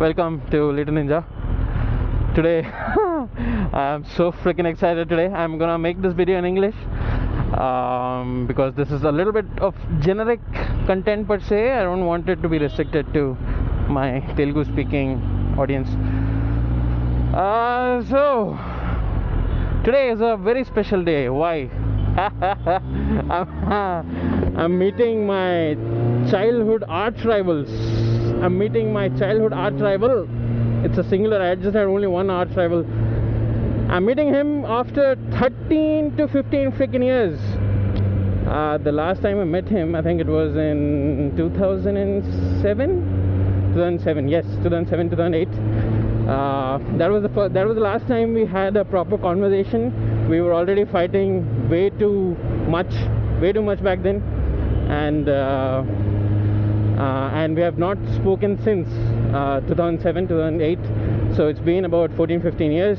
welcome to litreninja. Today I'm so freaking excited. Today I'm gonna make this video in English because this is a little bit of generic content per se. I don't want it to be restricted to my Telugu speaking audience. So today is a very special day. Why? I'm meeting my childhood arch rivals. I'm meeting my childhood arch rival. It's a singular. I just had only one arch rival. I'm meeting him after 13 to 15 freaking years. The last time I met him, I think it was in 2007. 2007, yes, 2007, 2008. That was the last time we had a proper conversation. We were already fighting way too much back then, and we have not spoken since 2007, 2008. So it's been about 14, 15 years.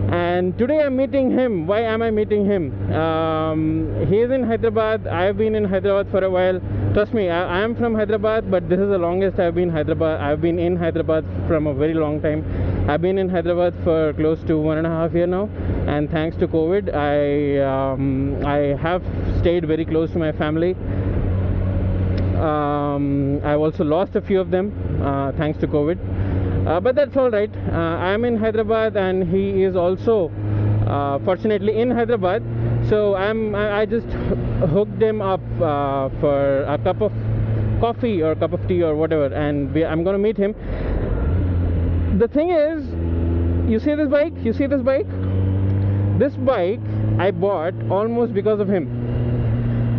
And today I'm meeting him. Why am I meeting him? He is in Hyderabad. I've been in Hyderabad for a while. Trust me, I am from Hyderabad, but this is the longest I've been in Hyderabad from a very long time. I've been in Hyderabad for close to 1.5 years now, and thanks to COVID, I have stayed very close to my family. I've also lost a few of them thanks to COVID. But that's all right. I'm in Hyderabad, and he is also fortunately in Hyderabad. So I just hooked him up for a cup of coffee or a cup of tea or whatever, and I'm gonna meet him. The thing is, you see this bike? This bike I bought almost because of him.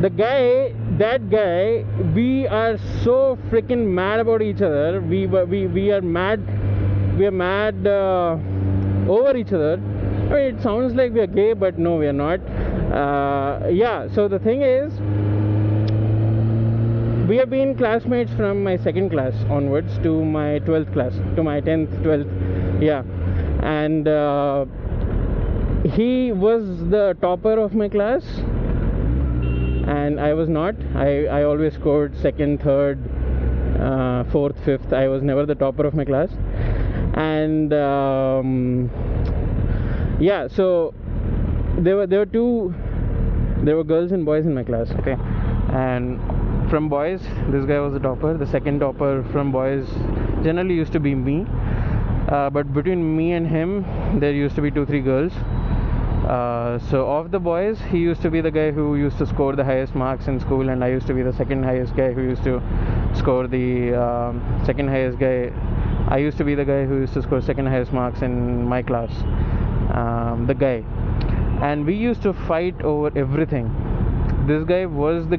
That guy, we are so freaking mad about each other. We are mad over each other. I mean, it sounds like we are gay, but no, we are not. Yeah, so the thing is, we have been classmates from my second class onwards to my 12th class, to my 10th, 12th, yeah. And he was the topper of my class, and I was not. I always scored second, third, fourth, fifth. I was never the topper of my class. And yeah, so there were girls and boys in my class, okay. And from boys, this guy was the topper. The second topper from boys generally used to be me, but between me and him there used to be 2-3 girls. So of the boys, he used to be the guy who used to score the highest marks in school, and I used to be the second highest guy who used to score the second highest guy. I used to be the guy who used to score second highest marks in my class, the guy. And we used to fight over everything. This guy was the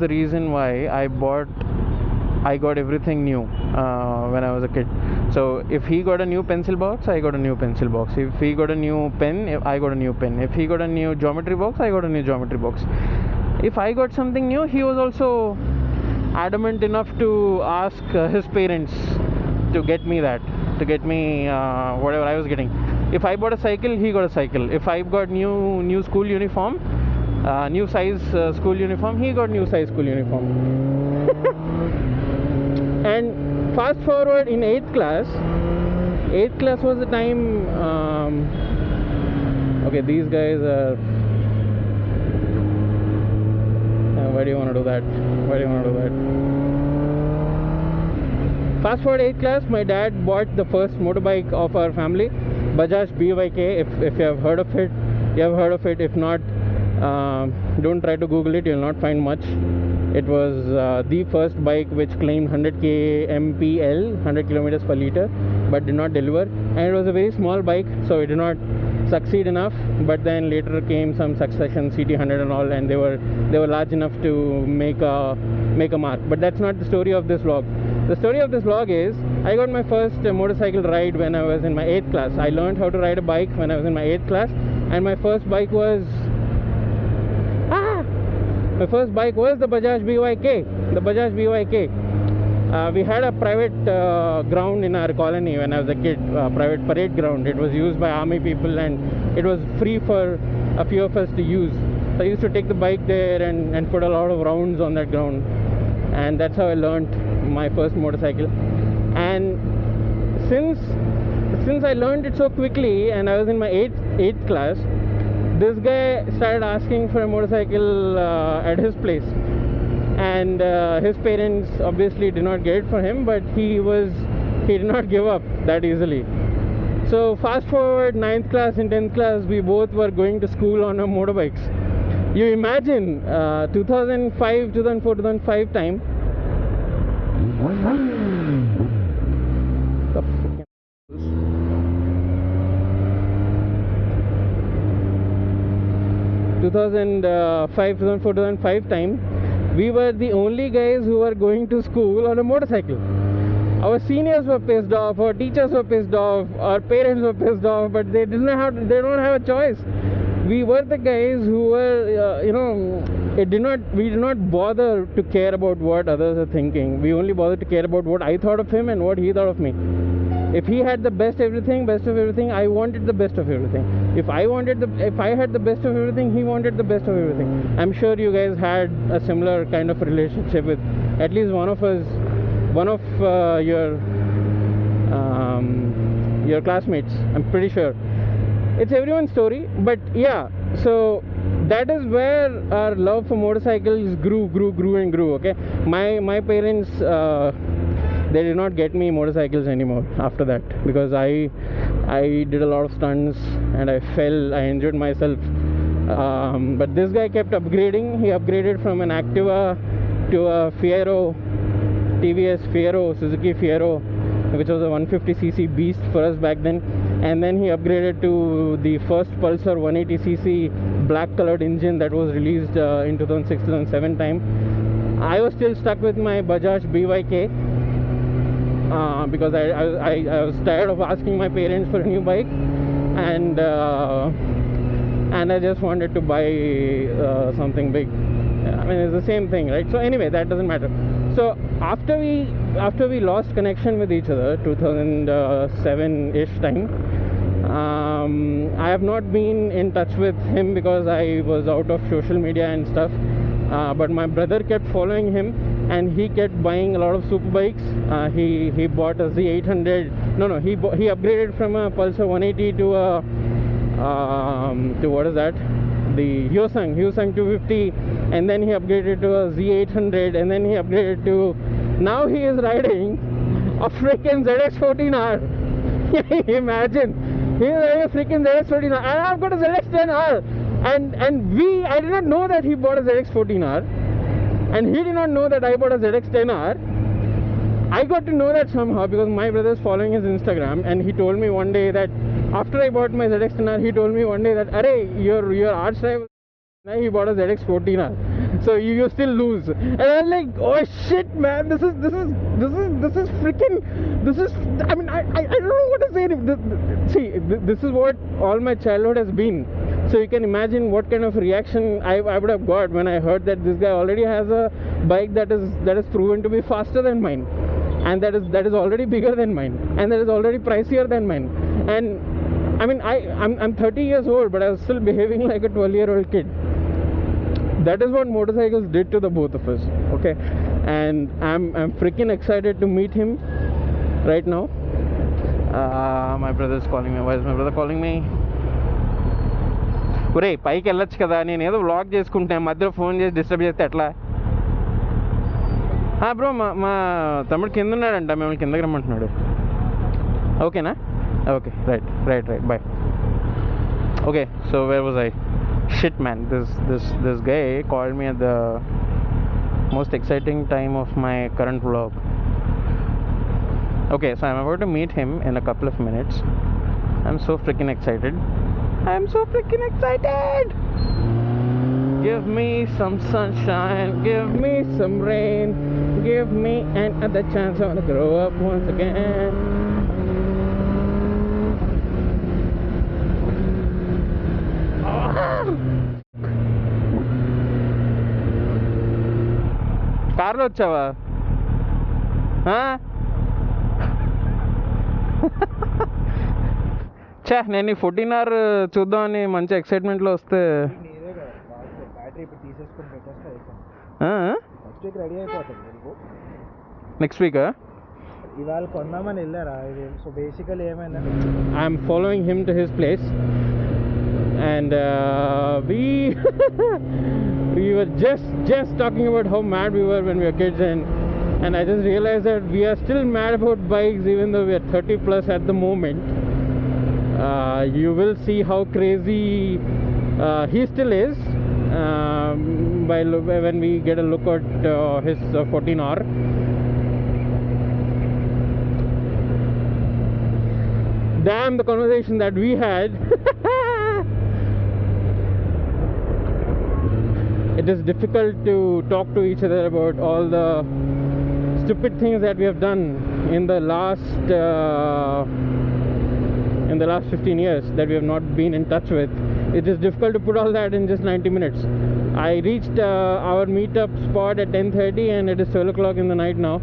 reason why I got everything new when I was a kid. So if he got a new pencil box, I got a new pencil box. If he got a new pen, I got a new pen. If he got a new geometry box, I got a new geometry box. If I got something new, he was also adamant enough to ask his parents to get me whatever I was getting. If I bought a cycle, he got a cycle. If I got new school uniform, new size school uniform, he got new size school uniform. And fast forward in 8th class was the time. Okay, these guys are. Why do you want to do that? Fast forward 8th class, my dad bought the first motorbike of our family, Bajaj BYK. If you have heard of it, you have heard of it. If not, don't try to Google it. You'll not find much. It was the first bike which claimed 100 mpl, 100 kilometers per liter, but did not deliver. And it was a very small bike, so it did not succeed enough. But then later came some Succession, CT100 and all, and they were large enough to make a mark. But that's not the story of this vlog. The story of this vlog is, I got my first motorcycle ride when I was in my 8th class. I learned how to ride a bike when I was in my 8th class, and my first bike was the Bajaj BYK. We had a private ground in our colony when I was a kid, private parade ground. It was used by army people, and it was free for a few of us to use. So I used to take the bike there and put a lot of rounds on that ground, and that's how I learned my first motorcycle. And since I learned it so quickly and I was in my eighth class, this guy started asking for a motorcycle at his place, and his parents obviously did not get it for him, but he did not give up that easily. So fast forward 9th class and 10th class, we both were going to school on our motorbikes. You imagine 2005, 2004, 2005 time. The fucking 2005, 2004, 2005 time, we were the only guys who were going to school on a motorcycle. Our seniors were pissed off, our teachers were pissed off, our parents were pissed off, but they don't have a choice. We were the guys who were, we did not bother to care about what others are thinking. We only bothered to care about what I thought of him and what he thought of me. If he had the best of everything, I wanted the best of everything. If I had the best of everything, he wanted the best of everything. I'm sure you guys had a similar kind of relationship with at least one of your classmates. I'm pretty sure it's everyone's story, but yeah. So that is where our love for motorcycles grew. Okay, my parents, they did not get me motorcycles anymore after that, because I did a lot of stunts and I fell, I injured myself. But this guy kept upgrading. He upgraded from an Activa to a Fiero, TVS Fiero, Suzuki Fiero, which was a 150cc beast for us back then. And then he upgraded to the first Pulsar 180cc black colored engine that was released in 2006-2007 time. I was still stuck with my Bajaj BYK, because I was tired of asking my parents for a new bike, and I just wanted to buy something big. I mean, it's the same thing, right? So anyway, that doesn't matter. So after we lost connection with each other, 2007-ish time, I have not been in touch with him because I was out of social media and stuff. But my brother kept following him, and he kept buying a lot of super bikes. He bought a Z800. No, he upgraded from a Pulsar 180 to a to what is that? The Hyosung 250, and then he upgraded to a Z800, and then he upgraded to, now he is riding a freaking ZX14R. Imagine, he is riding a freaking ZX14R, and I've got a ZX10R. And I did not know that he bought a ZX14R, and he did not know that I bought a ZX10R. I got to know that somehow because my brother is following his Instagram, and he told me one day that after I bought my ZX10R, he told me one day that, "Arey, your arch driver, he bought a ZX14R, so you still lose." And I was like, "Oh shit, man! This is freaking. I mean, I don't know what to say. See, this is what all my childhood has been. So you can imagine what kind of reaction I would have got when I heard that this guy already has a bike that is proven to be faster than mine, and that is already bigger than mine, and that is already pricier than mine. And I mean, I'm 30 years old, but I was still behaving like a 12-year-old kid. That is what motorcycles did to the both of us. Okay, and I'm freaking excited to meet him right now. My brother's calling me. Why is my brother calling me? ఒరే పైకి వెళ్ళొచ్చు కదా, నేను ఏదో vlog చేసుకుంటాను, మధ్యలో phone చేసి disturb చేస్తే ఎట్లా? బ్రో, మా తమ్ముడు కింద ఉన్నాడంట, మిమ్మల్ని కిందకి రమ్మంటున్నాడు. ఓకేనా? Okay, right boy. Okay, so where was I? Shit, man, this guy called me at the most exciting time of my current vlog. Okay, so I'm about to meet him in a couple of minutes. I'm so freaking excited. Give me some sunshine, give me some rain, give me another chance. I want to grow up once again. కార్లో వచ్చావా? చే, నేను ఈ 14R చూద్దామని మంచి ఎక్సైట్మెంట్లో వస్తే next వీకా? ఇవాళ కొందామని వెళ్ళారా ఇది? సో బేసికలీ ఏమైందంటే I'm following him to his place, and we were just talking about how mad we were when we were kids, and I just realized that we are still mad about bikes even though we are 30 plus at the moment. You will see how crazy he still is when we get a look at his 14R. Damn, the conversation that we had. It is difficult to talk to each other about all the stupid things that we have done in the last 15 years that we have not been in touch with. It is difficult to put all that in just 90 minutes. I reached our meetup spot at 10:30 and it is 12 o'clock in the night now.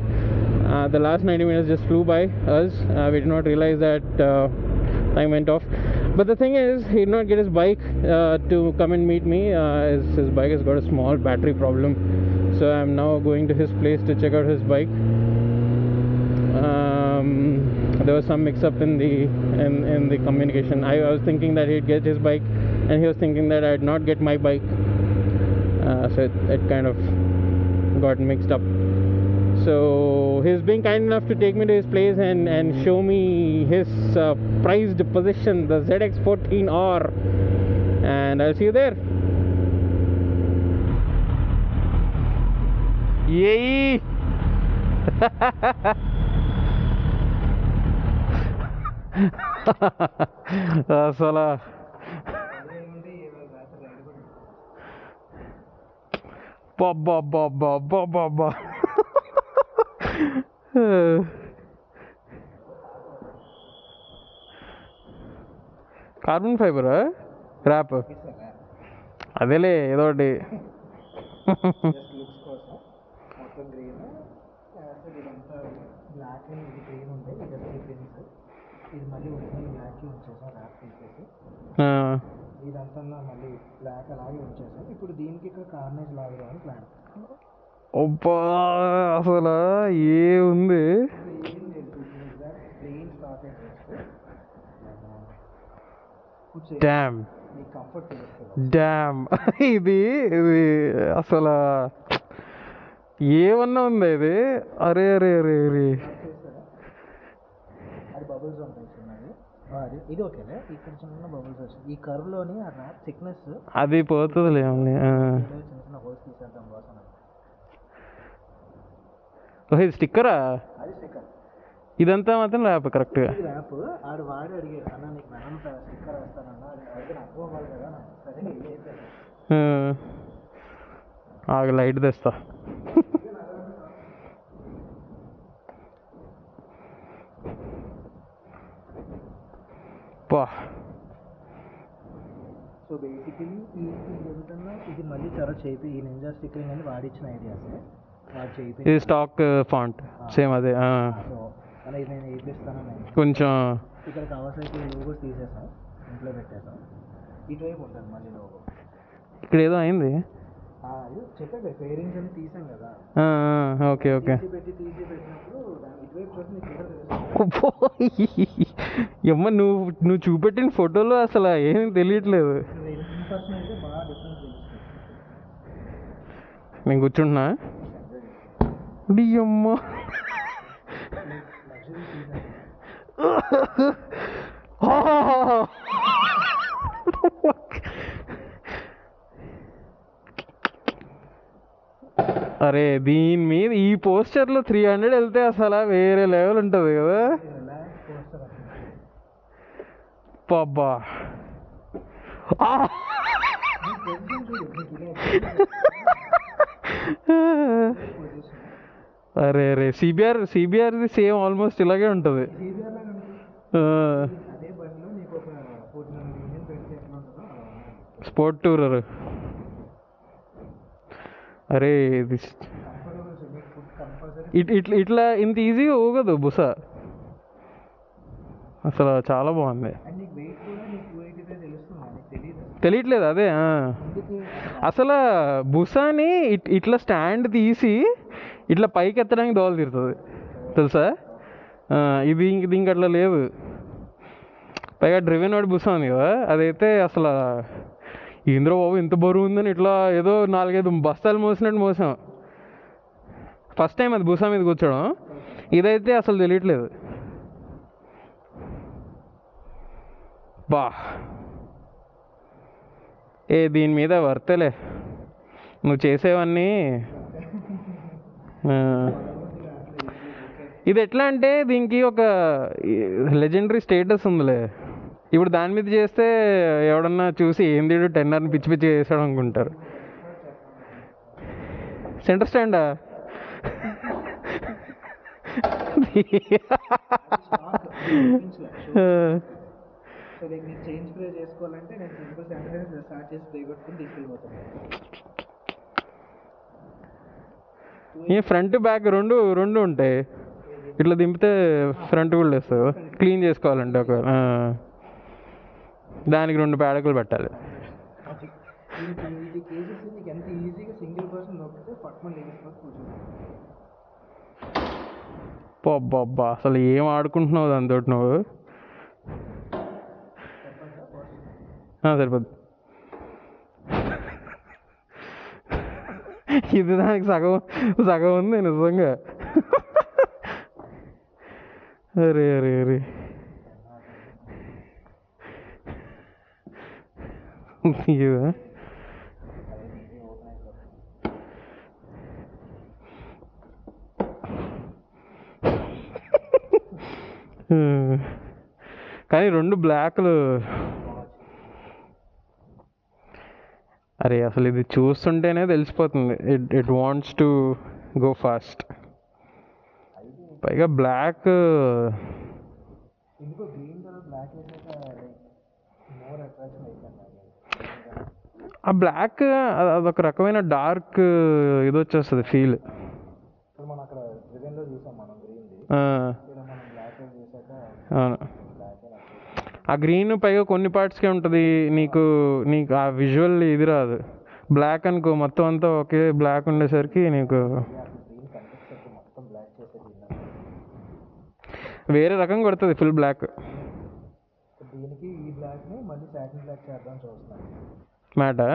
The last 90 minutes just flew by us. We did not realize that time went off. But the thing is, he did not get his bike to come and meet me. His bike has got a small battery problem. So I'm now going to his place to check out his bike. There was some mix-up in the communication. I was thinking that he'd get his bike, and he was thinking that I'd not get my bike. So it kind of got mixed up. So he's being kind enough to take me to his place and show me his prized possession, the ZX14R, and I'll see you there. Yay! అసలు బాబా carbon ఫైబరా rap అదేలే ఏదో ఒకటి. మొత్తం green ఇదంతా black ఇది green ఉంటాయి ఇది మళ్ళీ ఒరిజినల్ బ్లాక్కి ఉంచేసాం ర్యాప్ తీసేసి ఇదంతా మళ్ళీ బ్లాక్ అలాగే ఉంచేసాం. ఇప్పుడు దీనికి ఇక్కడ కార్నేజ్ లాగా అని ప్లాన్. అబ్బా అసలు ఏముంది plain start dam comfort dam ఇది అసలు ఏమన్నా ఉందా ఇది? అరే అరే అరే అరే అది బబుల్స్ ఉంటాయి చిన్నది. ఇది ఓకేలే, ఇక్కడ చిన్న బబుల్స్ వస్తుంది ఈ కర్వ్లోని ఆ ర్యాప్ థిక్నెస్ అది పోతుందిలే. చిన్న చిన్న హోల్స్ తీసేద్దాం కోసం. ఇది స్టిక్కరా? అది స్టిక్కర్. ఇదంతా మాత్రం ర్యాప్ కరెక్ట్గా. ర్యాప్ ఆడు వాడి అడిగాడు అన్న నీకు మెనం స్టిక్కర్ వేస్తానన్నా అది నాకు అవ్వాలి కదా. సరే ఆగు లైట్ తెస్తా. సో బేసికలీ ఈ జరుగుతున్నా ఇది మళ్ళీ తర్వాత చేపి ఈ నింజా స్టిక్కరింగ్ అని వాడిచ్చిన ఐడియాస్ వాడు చేపి ఇది స్టాక్ ఫాంట్ సేమ్ అదే. సో అలా ఇది నేను వేపిస్తాను. కొంచెం ఇక్కడ కవాసాకి లోగోస్ తీసేసాం, ఇంట్లో పెట్టేసాం. ఇటువైపు ఉంటుంది మళ్ళీ లోగో. ఇక్కడ ఏదో అయింది చెప్పే ఫేరింగ్స్ అని తీసాం కదా. Okay okay. తీసి పెట్టినప్పుడు ఇటువైపు చూసి నీకు ఎమ్మ నువ్వు చూపెట్టిన ఫోటోలో అసలు ఏం తెలియట్లేదు. ఇన్పర్సన్ అయితే బాగా డిఫరెన్స్ తెలుస్తుంది. నేను కూర్చుంటున్నా అమ్మ. అరే దీని మీద ఈ పోస్టర్లో 300 వెళ్తే అసలు వేరే లెవెల్ ఉంటుంది కదా. పబ్బా అరే అరే సిబిఆర్ది సేమ్ ఆల్మోస్ట్ ఇలాగే ఉంటుంది. Sport tourer. అరే ఇట్లా ఇంత ఈజీగా ఊగదు బుస. అసలు చాలా బాగుంది. తెలియట్లేదు అదే. అసలు బుసాని ఇట్లా స్టాండ్ తీసి ఇట్లా పైకి ఎత్తడానికి దోవలు తీరుతుంది తెలుసా. ఇది దీనికి అట్లా లేదు. పైగా డ్రివెన్ వాడి బుస ఉంది కదా, అదైతే అసలు ఇంద్ర బాబు ఇంత బరువు ఉందని ఇట్లా ఏదో 4-5 బస్తాలు మోసినట్టు మోసాం. ఫస్ట్ టైం అది బుసా మీద కూర్చోడం. ఇదైతే అసలు తెలియట్లేదు. బా దీని మీద వర్తలే నువ్వు చేసేవన్నీ. ఇది ఎట్లా అంటే దీనికి ఒక లెజెండరీ స్టేటస్ ఉందిలే. ఇప్పుడు దాని మీద చేస్తే ఎవడన్నా చూసి ఏంది 10 పిచ్చి పిచ్చి చేసాడు అనుకుంటారు. సెంటర్ స్టాండా? ఫ్రంట్ బ్యాక్ రెండు ఉంటాయి. ఇట్లా దింపితే ఫ్రంట్ కూడా వేస్తావు. క్లీన్ చేసుకోవాలంటే ఒక దానికి 2 పేడకులు పెట్టాలి. అబ్బా అసలు ఏం ఆడుకుంటున్నావు దాంతో నువ్వు? సరిపోద్ది. ఇది దానికి సగం ఉంది నిజంగా. అరే అరే అరే కానీ 2 బ్లాక్లు. అరే అసలు ఇది చూస్తుంటేనే తెలిసిపోతుంది it wants to go fast. పైగా బ్లాక్ ఆ బ్లాక్ అదొక రకమైన డార్క్ ఇది వచ్చేస్తుంది ఫీల్. అవును, ఆ గ్రీన్ పైగా కొన్ని పార్ట్స్కే ఉంటుంది. నీకు ఆ విజువల్ ఇది రాదు. బ్లాక్ అనుకో మొత్తం అంతా ఒకే బ్లాక్ ఉండేసరికి నీకు వేరే రకం కొడుతుంది ఫుల్ బ్లాక్. మ్యాటా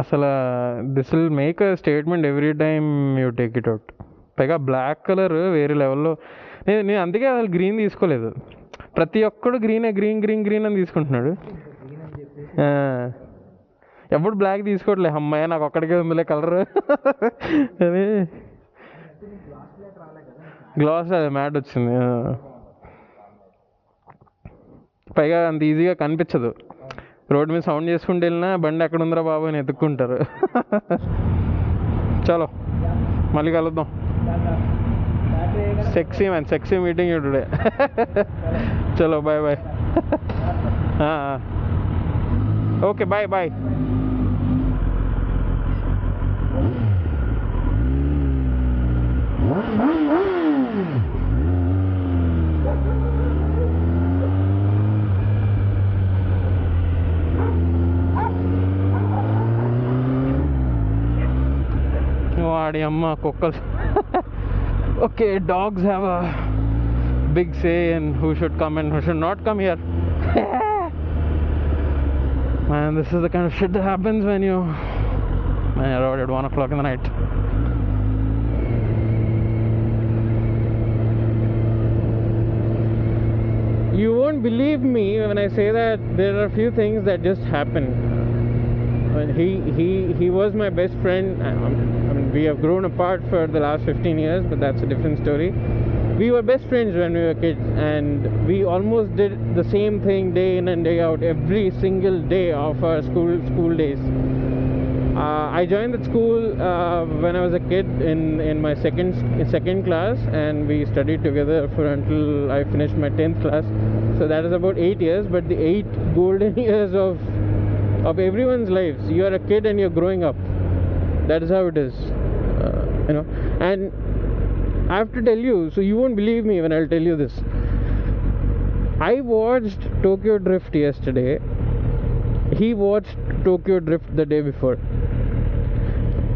అసలు this will make a statement every time you take it out. పైగా బ్లాక్ కలర్ వేరే లెవెల్లో. నేను అందుకే అసలు గ్రీన్ తీసుకోలేదు. ప్రతి ఒక్కడు గ్రీన్ అని తీసుకుంటున్నాడు. ఎప్పుడు బ్లాక్ తీసుకోవట్లే. అమ్మాయి నాకు ఒక్కడికే ఉందిలే కలర్ అని. గ్లాస్ మ్యాట్ వచ్చింది. పైగా అంత ఈజీగా కనిపించదు. రోడ్ మీద సౌండ్ చేసుకుంటూ వెళ్ళినా బండి ఎక్కడ ఉందిరా బాబు అని ఎత్తుక్కుంటారు. చలో మళ్ళీ కలుద్దాం. Sexy meeting you today. చలో bye bye. Okay bye bye. వాడి అమ్మ కుక్కలు. Okay, dogs have a big say in who should come and who should not come here. Man, this is the kind of shit that happens when you arrive at 1 o'clock in the night. You won't believe me when I say that there are a few things that just happen. He was my best friend. I mean, we have grown apart for the last 15 years, but that's a different story. We were best friends when we were kids, and we almost did the same thing day in and day out every single day of our school days. I joined that school when I was a kid in my second class, and we studied together until I finished my 10th class. So that is about 8 years, but the 8 golden years of everyone's lives. You are a kid and you're growing up. That is how it is, and I have to tell you, so you won't believe me when I'll tell you this. I watched Tokyo Drift yesterday. He watched Tokyo Drift the day before.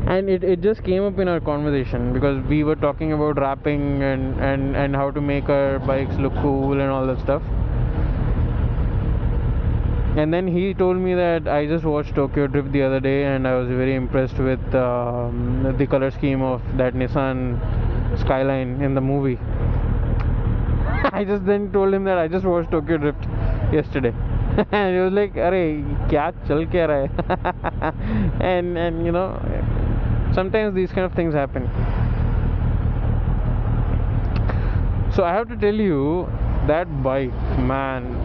and it just came up in our conversation because we were talking about wrapping and how to make our bikes look cool and all that stuff. And then he told me that I just watched Tokyo Drift the other day and I was very impressed with the color scheme of that Nissan Skyline in the movie. I just then told him that I just watched Tokyo Drift yesterday. And he was like, "Arey, kya chal kya raha hai?" and you know, sometimes these kind of things happen. So I have to tell you that bike, man,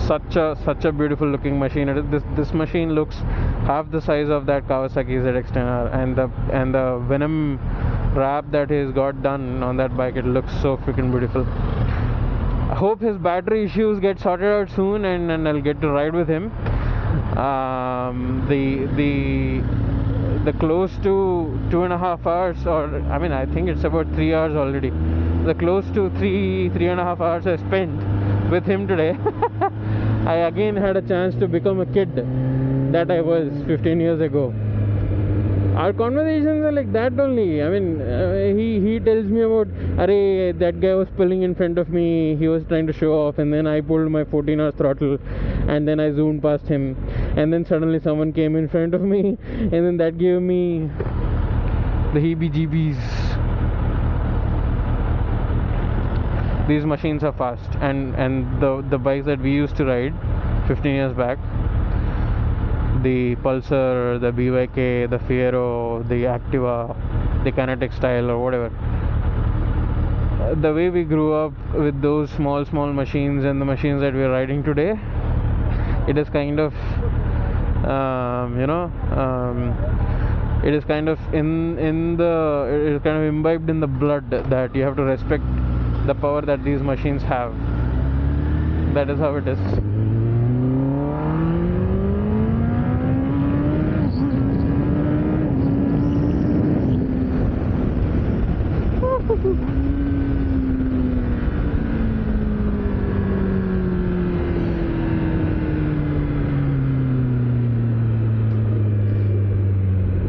such a beautiful looking machine. This machine looks half the size of that Kawasaki ZX10R, and the Venom wrap that he's got done on that bike, it looks so freaking beautiful. I hope his battery issues get sorted out soon and I'll get to ride with him. The close to 2.5 hours, or I mean I think it's about 3 hours already. The close to 3.5 hours I spent with him today. I again had a chance to become a kid that I was 15 years ago. Our conversations are like that only. I mean, he tells me about, "Arey, that guy was pulling in front of me, he was trying to show off, and then I pulled my 14-hour throttle, and then I zoomed past him, and then suddenly someone came in front of me, and then that gave me the heebie-jeebies." These machines are fast, and the bikes that we used to ride 15 years back, the Pulsar, the BYK, the Fiero, the Activa, the Kinetic style or whatever, the way we grew up with those small machines and the machines that we are riding today, it is kind of it is kind of it is kind of imbibed in the blood that you have to respect the power that these machines have. That is how it is.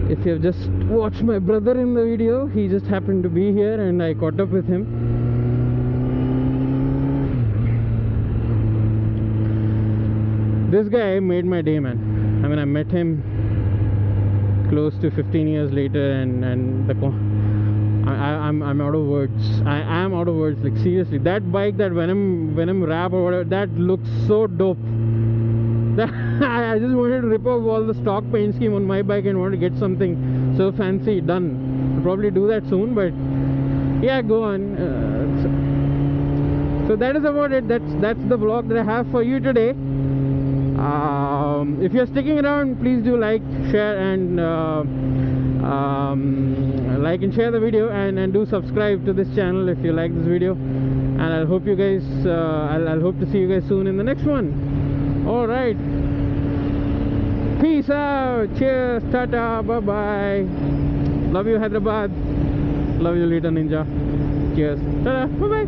If you have just watched my brother in the video, he just happened to be here and I caught up with him. This guy made my day, man. I mean, I met him close to 15 years later, and I'm out of words. I am out of words. Like seriously, that bike, that Venom wrap or whatever, that looks so dope. I just wanted to rip off all the stock paint scheme on my bike and wanted to get something so fancy done. I'll probably do that soon, but yeah, go on. So that is about it. That's the vlog that I have for you today. If you're sticking around, please do like, share, and share the video, and do subscribe to this channel if you like this video. And I'll hope you guys I'll hope to see you guys soon in the next one. All right, peace out, cheers, tata, bye bye. Love you, Hyderabad. Love you, litreninja. Cheers, tata, bye bye.